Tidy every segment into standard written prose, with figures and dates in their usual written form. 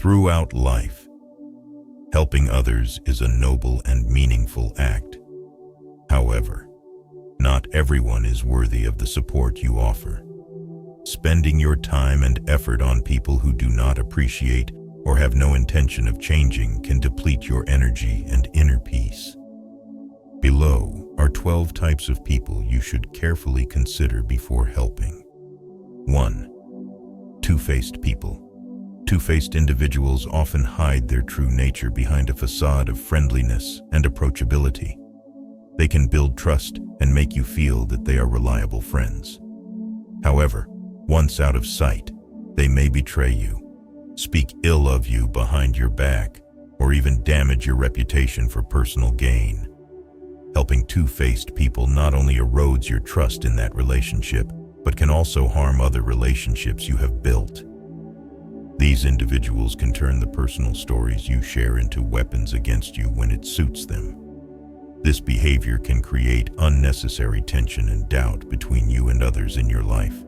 Throughout life, helping others is a noble and meaningful act. However, not everyone is worthy of the support you offer. Spending your time and effort on people who do not appreciate or have no intention of changing can deplete your energy and inner peace. Below are 12 types of people you should carefully consider before helping. 1. Two-faced people. Two-faced individuals often hide their true nature behind a facade of friendliness and approachability. They can build trust and make you feel that they are reliable friends. However, once out of sight, they may betray you, speak ill of you behind your back, or even damage your reputation for personal gain. Helping two-faced people not only erodes your trust in that relationship, but can also harm other relationships you have built. These individuals can turn the personal stories you share into weapons against you when it suits them. This behavior can create unnecessary tension and doubt between you and others in your life.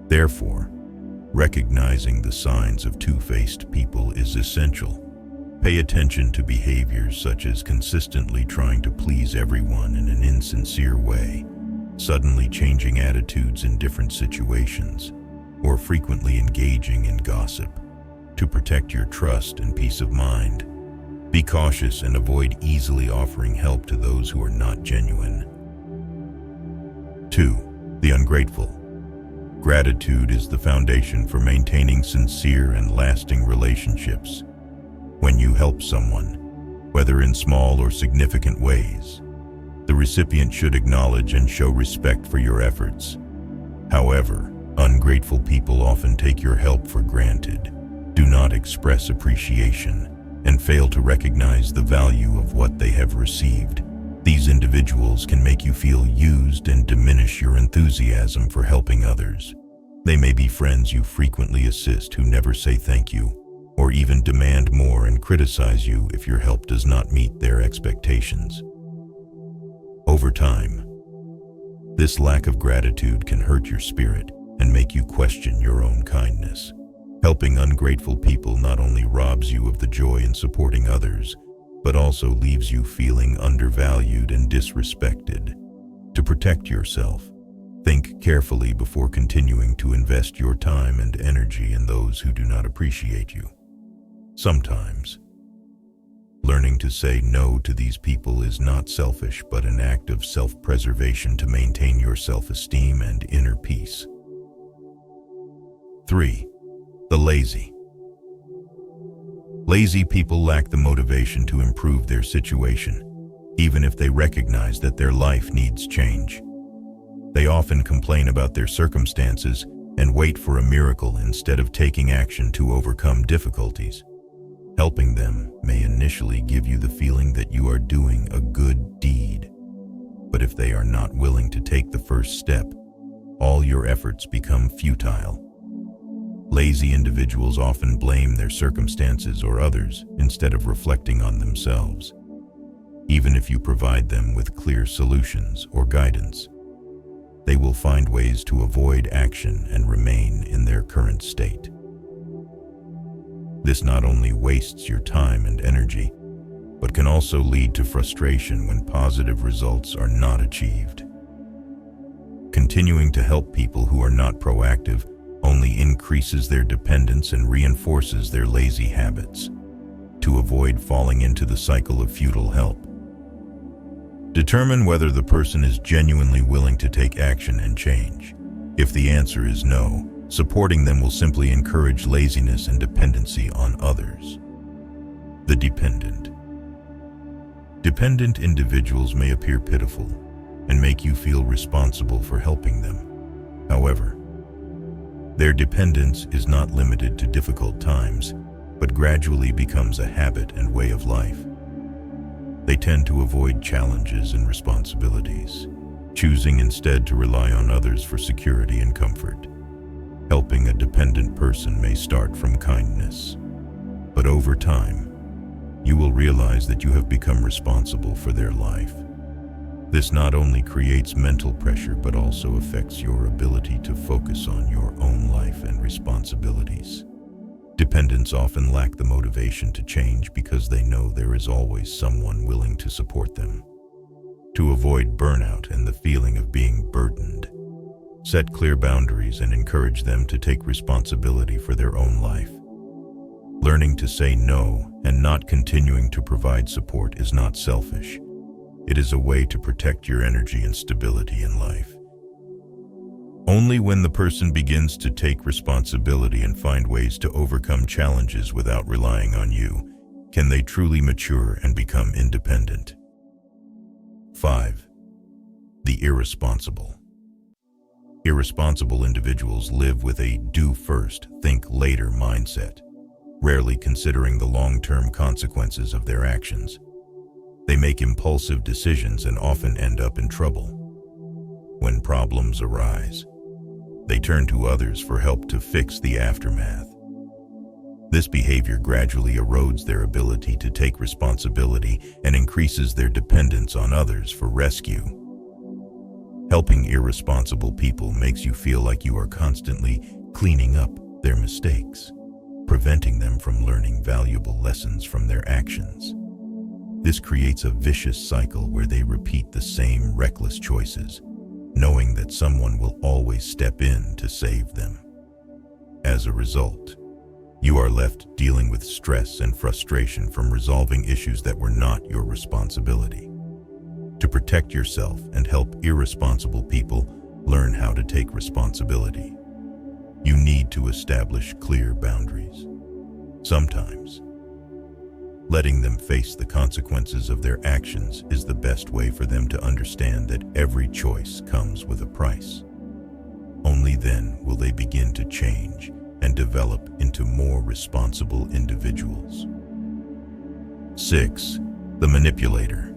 Therefore, recognizing the signs of two-faced people is essential. Pay attention to behaviors such as consistently trying to please everyone in an insincere way, suddenly changing attitudes in different situations, or frequently engaging in gossip. To protect your trust and peace of mind, be cautious and avoid easily offering help to those who are not genuine. 2. The ungrateful. Gratitude is the foundation for maintaining sincere and lasting relationships. When you help someone, whether in small or significant ways, the recipient should acknowledge and show respect for your efforts. However, ungrateful people often take your help for granted, do not express appreciation, and fail to recognize the value of what they have received. These individuals can make you feel used and diminish your enthusiasm for helping others. They may be friends you frequently assist who never say thank you, or even demand more and criticize you if your help does not meet their expectations. Over time, this lack of gratitude can hurt your spirit and make you question your own kindness. Helping ungrateful people not only robs you of the joy in supporting others, but also leaves you feeling undervalued and disrespected. To protect yourself, think carefully before continuing to invest your time and energy in those who do not appreciate you. Sometimes, learning to say no to these people is not selfish but an act of self-preservation to maintain your self-esteem and inner peace. 3. The lazy. Lazy people lack the motivation to improve their situation, even if they recognize that their life needs change. They often complain about their circumstances and wait for a miracle instead of taking action to overcome difficulties. Helping them may initially give you the feeling that you are doing a good deed, but if they are not willing to take the first step, all your efforts become futile. Lazy individuals often blame their circumstances or others instead of reflecting on themselves. Even if you provide them with clear solutions or guidance, they will find ways to avoid action and remain in their current state. This not only wastes your time and energy, but can also lead to frustration when positive results are not achieved. Continuing to help people who are not proactive only increases their dependence and reinforces their lazy habits. To avoid falling into the cycle of futile help, determine whether the person is genuinely willing to take action and change. If the answer is no, supporting them will simply encourage laziness and dependency on others. The dependent. Dependent individuals may appear pitiful and make you feel responsible for helping them. However, their dependence is not limited to difficult times, but gradually becomes a habit and way of life. They tend to avoid challenges and responsibilities, choosing instead to rely on others for security and comfort. Helping a dependent person may start from kindness, but over time, you will realize that you have become responsible for their life. This not only creates mental pressure but also affects your ability to focus on your own life and responsibilities. Dependents often lack the motivation to change because they know there is always someone willing to support them. To avoid burnout and the feeling of being burdened, set clear boundaries and encourage them to take responsibility for their own life. Learning to say no and not continuing to provide support is not selfish. It is a way to protect your energy and stability in life. Only when the person begins to take responsibility and find ways to overcome challenges without relying on you can they truly mature and become independent. 5. The irresponsible. Irresponsible individuals live with a do first, think later mindset, rarely considering the long-term consequences of their actions. They make impulsive decisions and often end up in trouble. When problems arise, they turn to others for help to fix the aftermath. This behavior gradually erodes their ability to take responsibility and increases their dependence on others for rescue. Helping irresponsible people makes you feel like you are constantly cleaning up their mistakes, preventing them from learning valuable lessons from their actions. This creates a vicious cycle where they repeat the same reckless choices, knowing that someone will always step in to save them. As a result, you are left dealing with stress and frustration from resolving issues that were not your responsibility. To protect yourself and help irresponsible people learn how to take responsibility, you need to establish clear boundaries. Sometimes, letting them face the consequences of their actions is the best way for them to understand that every choice comes with a price. Only then will they begin to change and develop into more responsible individuals. 6. The manipulator.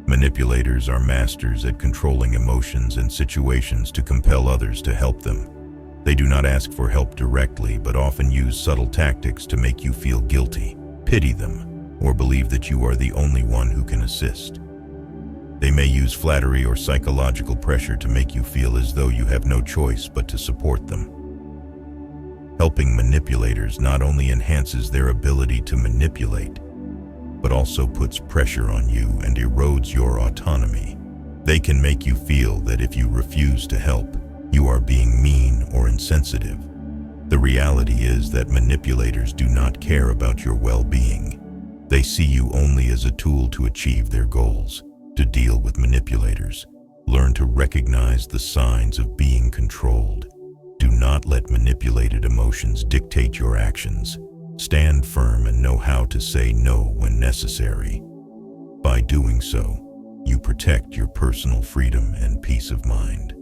Manipulators are masters at controlling emotions and situations to compel others to help them. They do not ask for help directly, but often use subtle tactics to make you feel guilty, pity them, or believe that you are the only one who can assist. They may use flattery or psychological pressure to make you feel as though you have no choice but to support them. Helping manipulators not only enhances their ability to manipulate, but also puts pressure on you and erodes your autonomy. They can make you feel that if you refuse to help, you are being mean or insensitive. The reality is that manipulators do not care about your well-being. They see you only as a tool to achieve their goals. To deal with manipulators, learn to recognize the signs of being controlled. Do not let manipulated emotions dictate your actions. Stand firm and know how to say no when necessary. By doing so, you protect your personal freedom and peace of mind,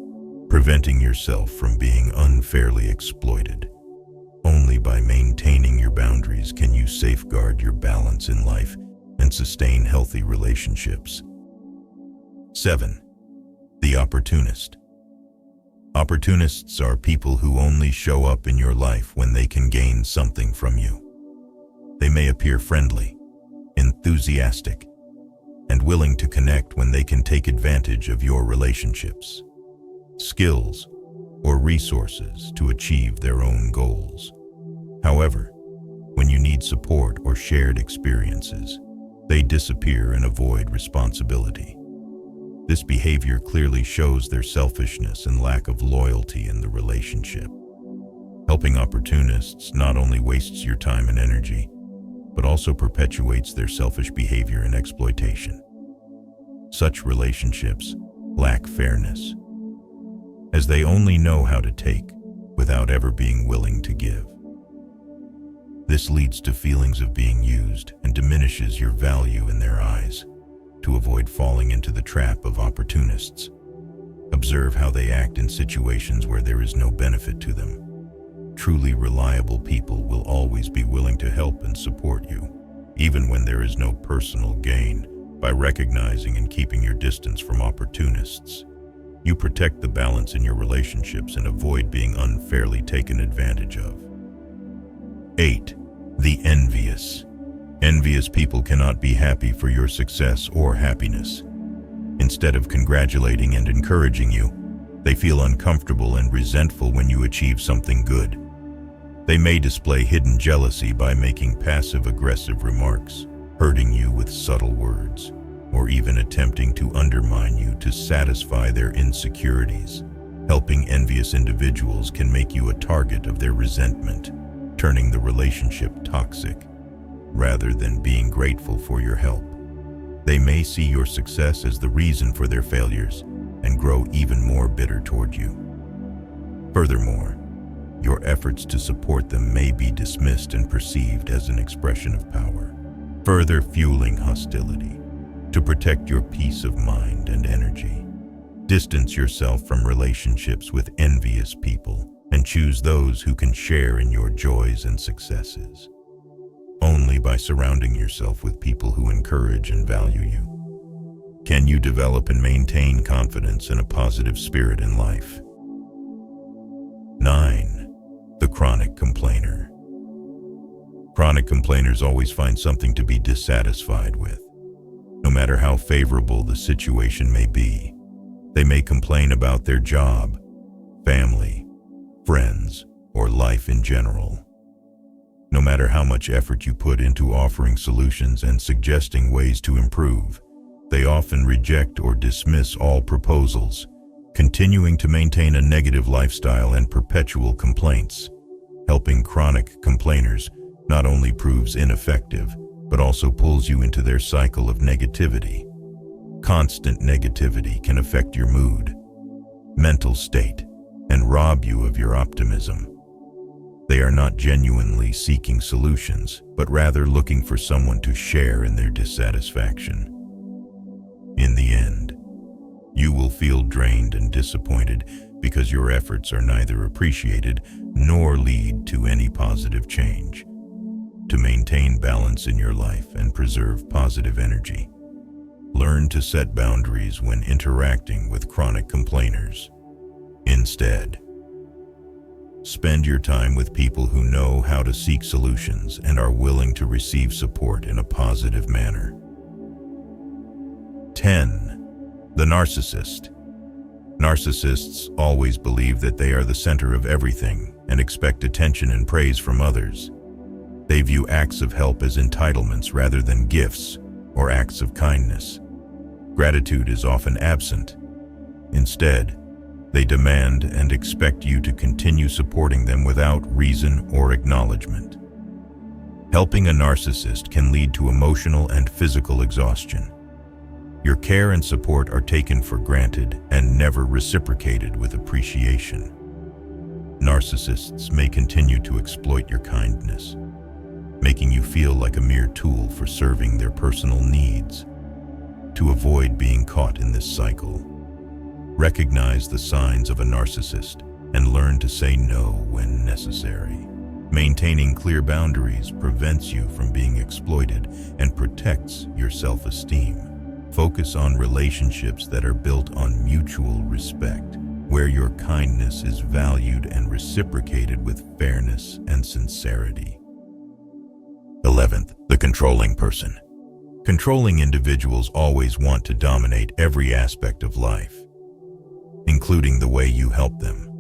preventing yourself from being unfairly exploited. Only by maintaining your boundaries can you safeguard your balance in life and sustain healthy relationships. 7. The opportunist. Opportunists are people who only show up in your life when they can gain something from you. They may appear friendly, enthusiastic, and willing to connect when they can take advantage of your relationships, skills, or resources to achieve their own goals. However, when you need support or shared experiences, they disappear and avoid responsibility. This behavior clearly shows their selfishness and lack of loyalty in the relationship. Helping opportunists not only wastes your time and energy, but also perpetuates their selfish behavior and exploitation. Such relationships lack fairness, as they only know how to take without ever being willing to give. This leads to feelings of being used and diminishes your value in their eyes. To avoid falling into the trap of opportunists, observe how they act in situations where there is no benefit to them. Truly reliable people will always be willing to help and support you, even when there is no personal gain. By recognizing and keeping your distance from opportunists, you protect the balance in your relationships and avoid being unfairly taken advantage of. 8. The envious. Envious people cannot be happy for your success or happiness. Instead of congratulating and encouraging you, they feel uncomfortable and resentful when you achieve something good. They may display hidden jealousy by making passive-aggressive remarks, hurting you with subtle words, or even attempting to undermine you to satisfy their insecurities. Helping envious individuals can make you a target of their resentment, turning the relationship toxic, rather than being grateful for your help. They may see your success as the reason for their failures and grow even more bitter toward you. Furthermore, your efforts to support them may be dismissed and perceived as an expression of power, further fueling hostility. To protect your peace of mind and energy, distance yourself from relationships with envious people and choose those who can share in your joys and successes. Only by surrounding yourself with people who encourage and value you can you develop and maintain confidence and a positive spirit in life. 9. The chronic complainer. Chronic complainers always find something to be dissatisfied with. No matter how favorable the situation may be, they may complain about their job, family, friends, or life in general. No matter how much effort you put into offering solutions and suggesting ways to improve, they often reject or dismiss all proposals, continuing to maintain a negative lifestyle and perpetual complaints. Helping chronic complainers not only proves ineffective, but also pulls you into their cycle of negativity. Constant negativity can affect your mood, mental state, and rob you of your optimism. They are not genuinely seeking solutions, but rather looking for someone to share in their dissatisfaction. In the end, you will feel drained and disappointed because your efforts are neither appreciated nor lead to any positive change. To maintain balance in your life and preserve positive energy, learn to set boundaries when interacting with chronic complainers. Instead, spend your time with people who know how to seek solutions and are willing to receive support in a positive manner. 10. The narcissist. Narcissists always believe that they are the center of everything and expect attention and praise from others. They view acts of help as entitlements rather than gifts or acts of kindness. Gratitude is often absent. Instead, they demand and expect you to continue supporting them without reason or acknowledgement. Helping a narcissist can lead to emotional and physical exhaustion. Your care and support are taken for granted and never reciprocated with appreciation. Narcissists may continue to exploit your kindness, making you feel like a mere tool for serving their personal needs. To avoid being caught in this cycle, recognize the signs of a narcissist and learn to say no when necessary. Maintaining clear boundaries prevents you from being exploited and protects your self-esteem. Focus on relationships that are built on mutual respect, where your kindness is valued and reciprocated with fairness and sincerity. 11th, the controlling person. Controlling individuals always want to dominate every aspect of life, including the way you help them.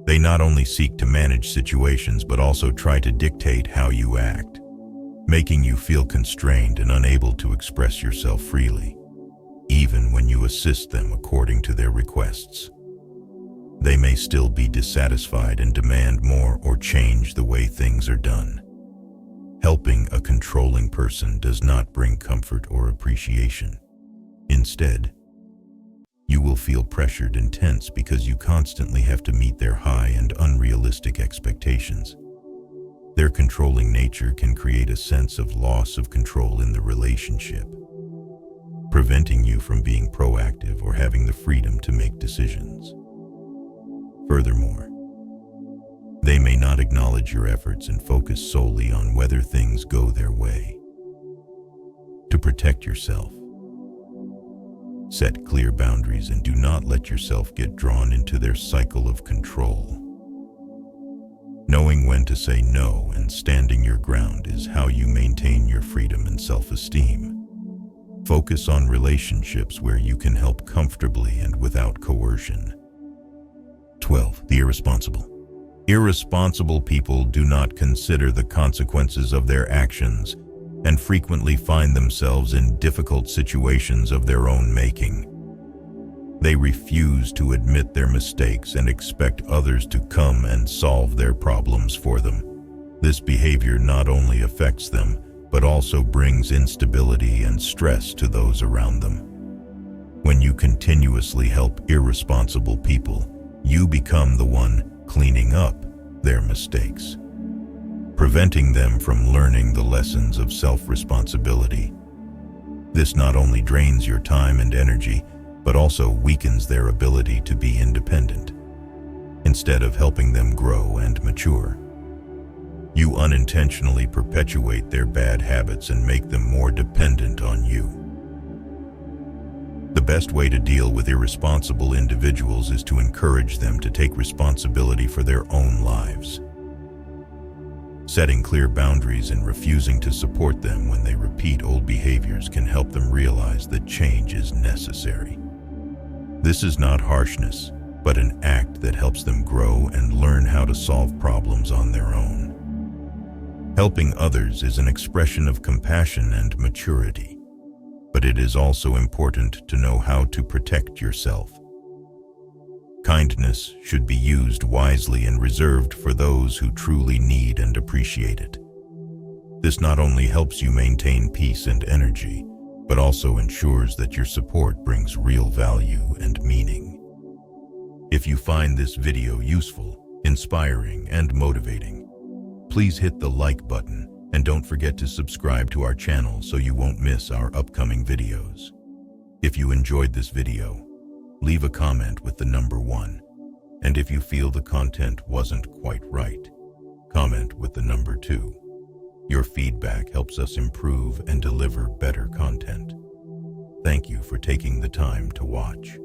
They not only seek to manage situations but also try to dictate how you act, making you feel constrained and unable to express yourself freely, even when you assist them according to their requests. They may still be dissatisfied and demand more or change the way things are done. Helping a controlling person does not bring comfort or appreciation. Instead, you will feel pressured and tense because you constantly have to meet their high and unrealistic expectations. Their controlling nature can create a sense of loss of control in the relationship, preventing you from being proactive or having the freedom to make decisions. Furthermore, they may not acknowledge your efforts and focus solely on whether things go their way. To protect yourself, set clear boundaries and do not let yourself get drawn into their cycle of control. Knowing when to say no and standing your ground is how you maintain your freedom and self-esteem. Focus on relationships where you can help comfortably and without coercion. 12. The irresponsible. Irresponsible people do not consider the consequences of their actions and frequently find themselves in difficult situations of their own making. They refuse to admit their mistakes and expect others to come and solve their problems for them. This behavior not only affects them, but also brings instability and stress to those around them. When you continuously help irresponsible people, you become the one cleaning up their mistakes, preventing them from learning the lessons of self-responsibility. This not only drains your time and energy, but also weakens their ability to be independent. Instead of helping them grow and mature, you unintentionally perpetuate their bad habits and make them more dependent on you. The best way to deal with irresponsible individuals is to encourage them to take responsibility for their own lives. Setting clear boundaries and refusing to support them when they repeat old behaviors can help them realize that change is necessary. This is not harshness, but an act that helps them grow and learn how to solve problems on their own. Helping others is an expression of compassion and maturity. But it is also important to know how to protect yourself. Kindness should be used wisely and reserved for those who truly need and appreciate it. This not only helps you maintain peace and energy, but also ensures that your support brings real value and meaning. If you find this video useful, inspiring, and motivating, please hit the like button. And don't forget to subscribe to our channel so you won't miss our upcoming videos. If you enjoyed this video, leave a comment with the number 1. And if you feel the content wasn't quite right, comment with the number 2. Your feedback helps us improve and deliver better content. Thank you for taking the time to watch.